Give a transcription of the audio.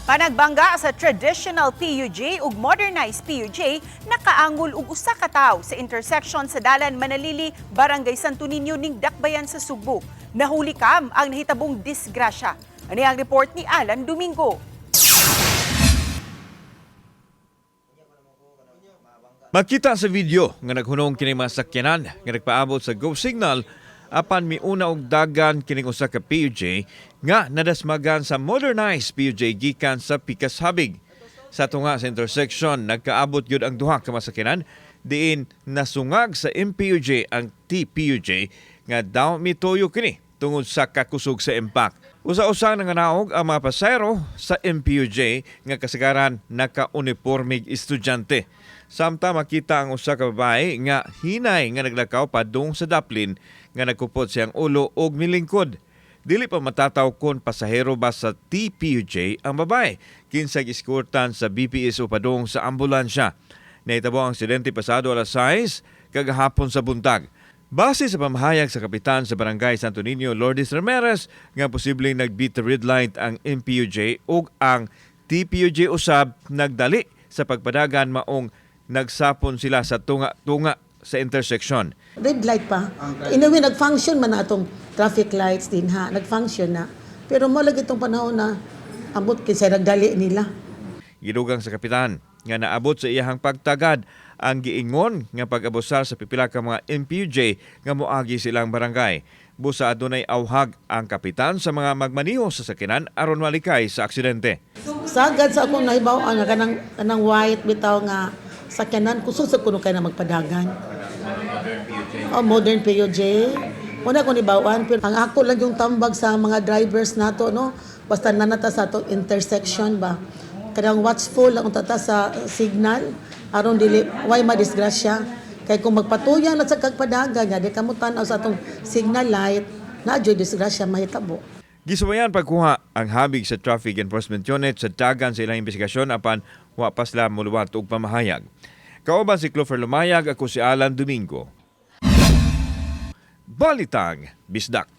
Panagbangga sa traditional PUJ ug modernized PUJ nakaangol og usa ka tawo sa intersection sa Dalan Manalili, Barangay Santo Niño ning Dakbayan sa Sugbo. Nahuli kam ang nahitabong disgrasya. Ani ang report ni Alan Domingo. Makita sa video nga naghunong kining mga sakyanan nga nagpaabot sa go signal apan miuna og dagan kining usa ka PUJ nga nadasmagan sa modernized PUJ gikan sa Pikas Habig. Sa tunga sa intersection nagkaabot gyud ang duha ka masakyanan diin nasungag sa MPUJ ang TPUJ nga daw mituyo kini tungod sa kakusog sa impact. Usa-usa nanganaog ang mga pasahero sa MPUJ nga kasagaran naka-uniformig estudyante. Samtang makita ang usa ka babae nga hinay nga naglakaw padung sa daplin nga nagkupot siyang ulo og milingkod. Dili pa matataw kon pasahero ba sa TPUJ ang babae. Kinsay iskortan sa BPS o padung sa ambulansya. Nahitabo ang aksidente pasado alas 6 kagahapon sa buntag. Base sa pamahayag sa kapitan sa Barangay Santo Niño, Lourdes Ramirez, nga posibleng nag-beat the red light ang MPUJ ug ang TPUJ usab nagdali sa pagpadagan maong nagsapon sila sa tunga-tunga sa intersection. Red light pa. In a way, nag-function man na itong traffic lights din ha. Nag-function na. Pero malag itong panahon na ambot kinsa nagdali nila. Gidugang sa kapitan nga naabot sa iyahang pagtagad ang giingon nga pag-abusar sa pipila ka mga MPUJ nga moagi silang barangay. Busa adunay awhag ang kapitan sa mga magmaniho sa sakinan aron malikay sa aksidente. Sagad sa akong nahibaw nga kanang white bitaw nga sakyanan kusog sa kuno kay na magpadagan. Modern PUJ. Muna ko nibawan pero ang ako lang yung tambag sa mga drivers nato no. Basta nanata sa to intersection ba. Kanang watchful ang tata sa signal aron dili way madisgrasya. Kay kung magpatuyan na sa kagpadagan nga di kamo tan-aw sa atong signal light na joy disgrasya mahitabo. Gisubayan pagkuha ang habig sa Traffic Enforcement Unit sa dagan sa ilang investigasyon apan wa pa sila muluwat og pamahayag. Kauban si Clover Lumayag, ako si Alan Domingo. Balitang Bisdak.